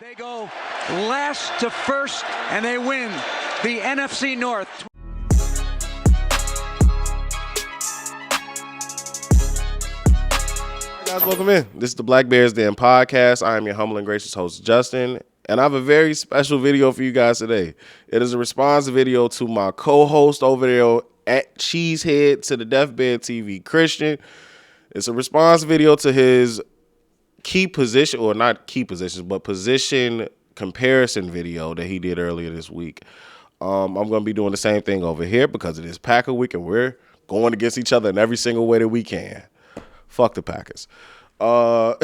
They go last to first, and they win the NFC North. Guys, welcome in. This is the Black Bears Den podcast. I am your humble and gracious host, Justin, and I have a very special video for you guys today. It is a response video to my co-host over there at Cheesehead to the Deathbed TV, Christian. It's a response video to his key position, or not key positions, but position comparison video that he did earlier this week. I'm going to be doing the same thing over here because it is Packer week and we're going against each other in every single way that we can. Fuck the Packers. But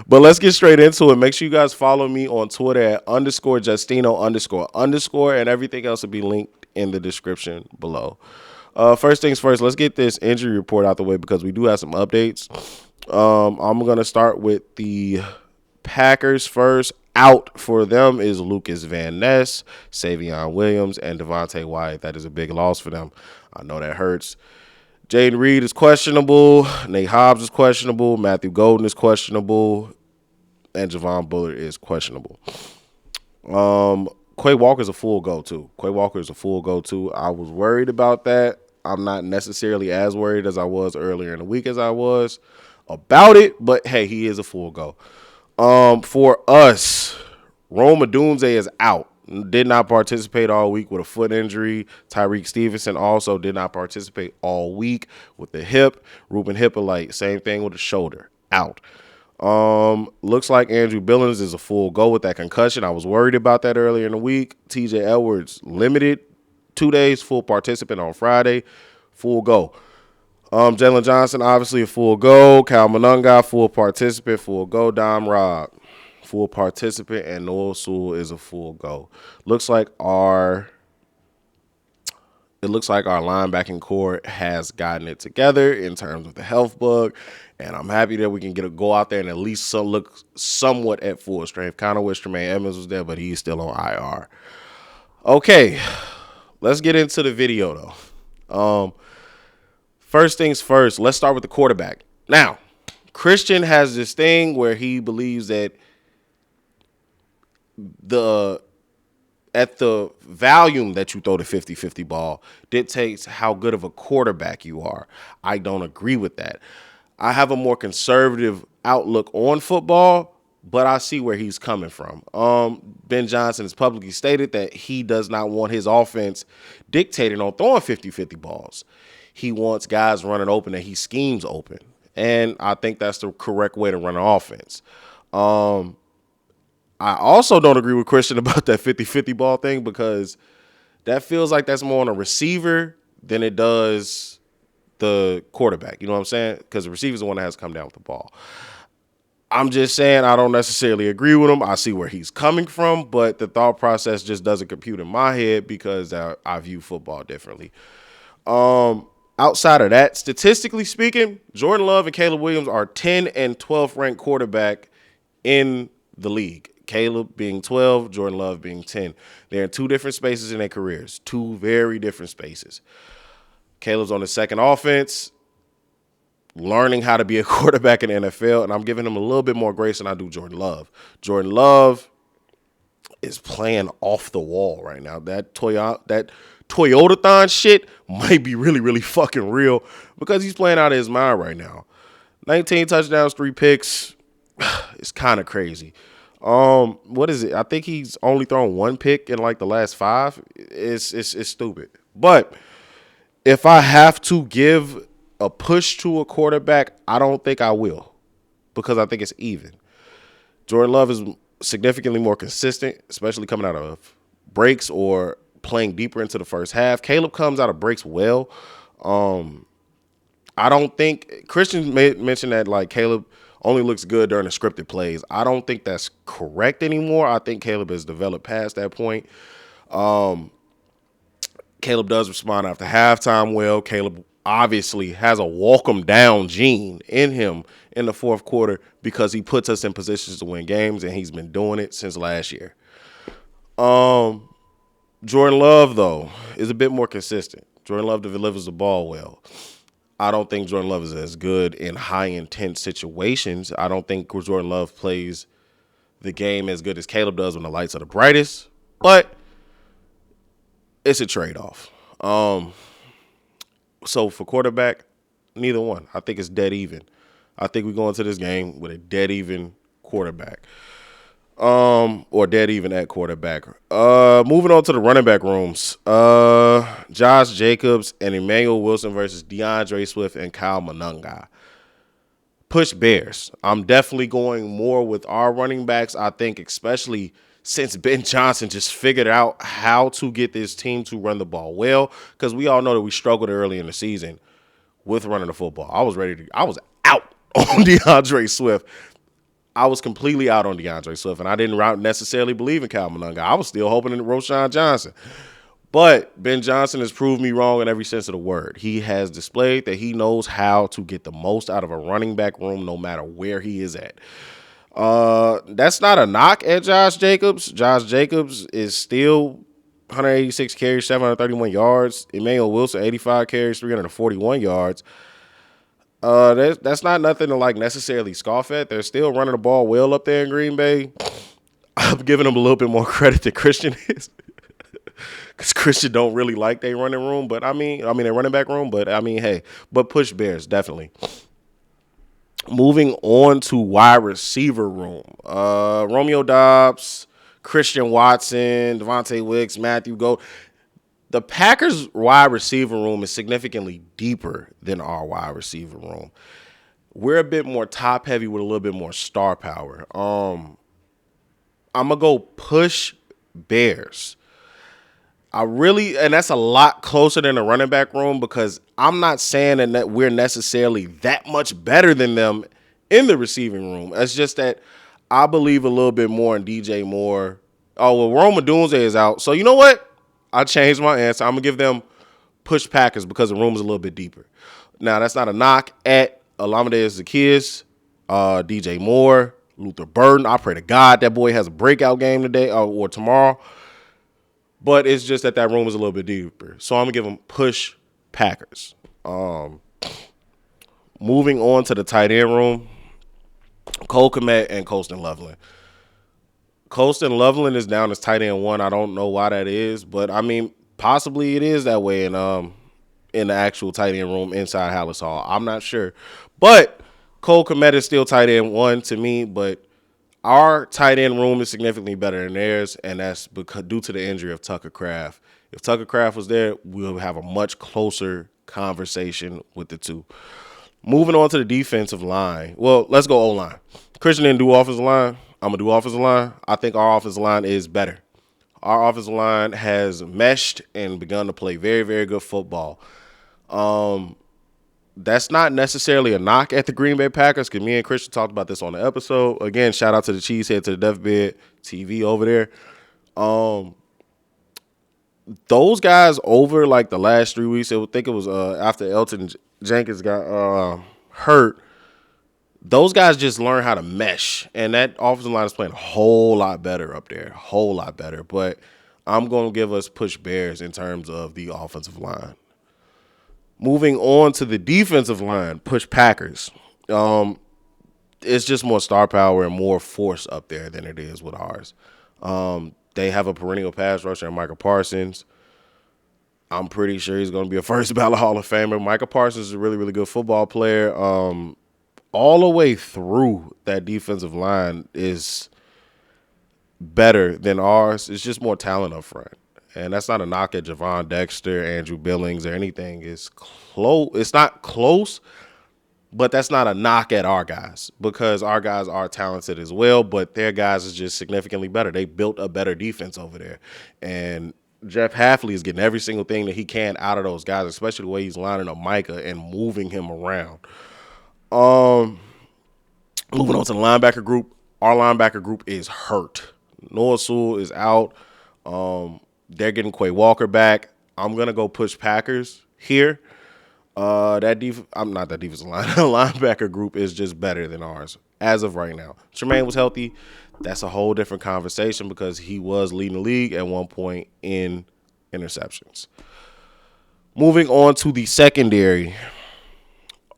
let's get straight into it. Make sure you guys follow me on Twitter at _Justino__, and everything else will be linked in the description below. First things first, let's get this injury report out the way because we do have some updates. I'm going to start with the Packers first. Out for them is Lucas Van Ness, Savion Williams, and Devontae Wyatt. That is a big loss for them. I know that hurts. Jaden Reed is questionable. Nate Hobbs is questionable. Matthew Golden is questionable. And Javon Bullard is questionable. Quay Walker's a full go, too. Quay Walker is a full go, too. I was worried about that. I'm not necessarily as worried as I was earlier in the week as I was about it, but hey, he is a full go. For us, Rome Odunze is out. Did not participate all week with a foot injury. Tyreek Stevenson also did not participate all week with the hip. Ruben Hippolyte, same thing with the shoulder, out. Looks like Andrew Billings is a full go with that concussion. I was worried about that earlier in the week. TJ Edwards, limited 2 days, full participant on Friday, full go. Jalen Johnson, obviously a full go. Cal Monunga, full participant, full go. Dom Robb, full participant, and Noah Sewell is a full go. Looks like our linebacking core has gotten it together in terms of the health bug, and I'm happy that we can go out there and at least look somewhat at full strength. Kind of wish Tremaine Edmonds was there, but he's still on IR. Okay, let's get into the video though. First things first, let's start with the quarterback. Now, Christian has this thing where he believes that at the volume that you throw the 50-50 ball dictates how good of a quarterback you are. I don't agree with that. I have a more conservative outlook on football, but I see where he's coming from. Ben Johnson has publicly stated that he does not want his offense dictated on throwing 50-50 balls. He wants guys running open and he schemes open. And I think that's the correct way to run an offense. I also don't agree with Christian about that 50-50 ball thing because that feels like that's more on a receiver than it does the quarterback. You know what I'm saying? Because the receiver's the one that has to come down with the ball. I'm just saying I don't necessarily agree with him. I see where he's coming from, but the thought process just doesn't compute in my head because I view football differently. Outside of that, statistically speaking, Jordan Love and Caleb Williams are 10 and 12th ranked quarterback in the league. Caleb being 12, Jordan Love being 10. They're in two different spaces in their careers, two very different spaces. Caleb's on the second offense, learning how to be a quarterback in the NFL, and I'm giving him a little bit more grace than I do Jordan Love. Jordan Love is playing off the wall right now. That Toyotathon shit might be really, really fucking real because he's playing out of his mind right now. 19 touchdowns, 3 picks. It's kind of crazy. What is it? I think he's only thrown 1 pick in like the last 5. It's stupid. But if I have to give a push to a quarterback, I don't think I will because I think it's even. Jordan Love is significantly more consistent, especially coming out of breaks or playing deeper into the first half. Caleb comes out of breaks well. I don't think Christian mentioned that like Caleb only looks good during the scripted plays. I don't think that's correct anymore. I think Caleb has developed past that point. Caleb does respond after halftime well. Caleb obviously has a walk-em down gene in him in the fourth quarter because he puts us in positions to win games, and he's been doing it since last year. Jordan Love, though, is a bit more consistent. Jordan Love delivers the ball well. I don't think Jordan Love is as good in high-intense situations. I don't think Jordan Love plays the game as good as Caleb does when the lights are the brightest, but it's a trade-off. So for quarterback, neither one. I think it's dead even. I think we go into this game with a dead even quarterback. Or dead even at quarterback. Moving on to the running back rooms. Josh Jacobs and Emmanuel Wilson versus DeAndre Swift and Kyle Monangai. Push Bears. I'm definitely going more with our running backs. I think especially since Ben Johnson just figured out how to get this team to run the ball well, because we all know that we struggled early in the season with running the football. I was out on DeAndre Swift. I was completely out on DeAndre Swift, and I didn't necessarily believe in Kyle Monangai. I was still hoping in Roschon Johnson. But Ben Johnson has proved me wrong in every sense of the word. He has displayed that he knows how to get the most out of a running back room no matter where he is at. That's not a knock at Josh Jacobs. Josh Jacobs is still 186 carries, 731 yards. Emmanuel Wilson, 85 carries, 341 yards. That's not nothing to like necessarily scoff at. They're still running the ball well up there in Green Bay. I'm giving them a little bit more credit than Christian is. Because Christian don't really like their running room, but I mean their running back room, but I mean, hey, but push Bears, definitely. Moving on to wide receiver room. Romeo Doubs, Christian Watson, Devontae Wicks, Matthew Gold. The Packers wide receiver room is significantly deeper than our wide receiver room. We're a bit more top heavy with a little bit more star power. I'm going to go push Bears. And that's a lot closer than the running back room, because I'm not saying that we're necessarily that much better than them in the receiving room. It's just that I believe a little bit more in DJ Moore. Oh, well, Rome Odunze is out. So you know what? I changed my answer. I'm going to give them push Packers because the room is a little bit deeper. Now, that's not a knock at Olamide Zaccheaus, DJ Moore, Luther Burden. I pray to God that boy has a breakout game today or tomorrow. But it's just that room is a little bit deeper. So I'm going to give them push Packers. Moving on to the tight end room, Cole Kmet and Colston Loveland. Colston Loveland is down as tight end 1. I don't know why that is, but I mean, possibly it is that way in the actual tight end room inside Hallis Hall. I'm not sure. But Cole Kmet is still tight end 1 to me, but our tight end room is significantly better than theirs, and that's due to the injury of Tucker Kraft. If Tucker Kraft was there, we'll have a much closer conversation with the two. Moving on to the defensive line. Well, let's go O-line. Christian didn't do offensive line. I'm going to do offensive line. I think our offensive line is better. Our offensive line has meshed and begun to play very, very good football. That's not necessarily a knock at the Green Bay Packers, because me and Christian talked about this on the episode. Again, shout out to the Cheesehead, to the Deathbed TV over there. Those guys over like the last 3 weeks, I think it was after Elton Jenkins got hurt, those guys just learned how to mesh, and that offensive line is playing a whole lot better up there, whole lot better. But I'm going to give us push Bears in terms of the offensive line. Moving on to the defensive line, push Packers. It's just more star power and more force up there than it is with ours. They have a perennial pass rusher in Micah Parsons. I'm pretty sure he's going to be a first ballot Hall of Famer. Micah Parsons is a really, really good football player. All the way through, that defensive line is better than ours. It's just more talent up front. And that's not a knock at Javon Dexter, Andrew Billings, or anything. It's close. It's not close, but that's not a knock at our guys, because our guys are talented as well, but their guys is just significantly better. They built a better defense over there. And Jeff Hafley is getting every single thing that he can out of those guys, especially the way he's lining up Micah and moving him around. Moving on to the linebacker group. Our linebacker group is hurt. Noah Sewell is out. They're getting Quay Walker back. I'm going to go push Packers here. Linebacker group is just better than ours as of right now. Tremaine was healthy. That's a whole different conversation, because he was leading the league at one point in interceptions. Moving on to the secondary.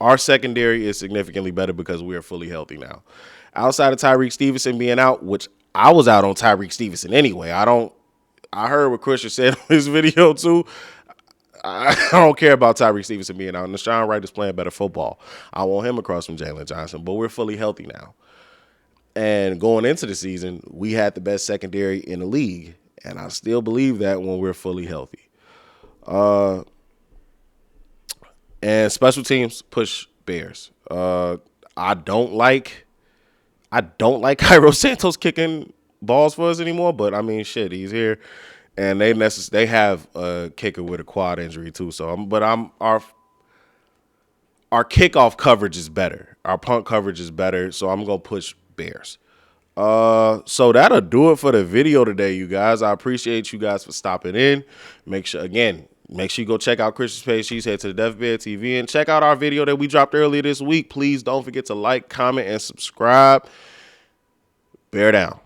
Our secondary is significantly better because we are fully healthy now. Outside of Tyreek Stevenson being out, which I was out on Tyreek Stevenson anyway. I heard what Christian said on his video too. I don't care about Tyreek Stevenson being out. Nashawn Wright is playing better football. I want him across from Jalen Johnson, but we're fully healthy now. And going into the season, we had the best secondary in the league, and I still believe that when we're fully healthy. And special teams push Bears. I don't like Cairo Santos kicking balls for us anymore, but I mean, shit, he's here, and they have a kicker with a quad injury too. So, our kickoff coverage is better. Our punt coverage is better. So I'm gonna push Bears. So that'll do it for the video today, you guys. I appreciate you guys for stopping in. Make sure you go check out Christian's page. She's head to the Deathbed TV and check out our video that we dropped earlier this week. Please don't forget to like, comment, and subscribe. Bear down.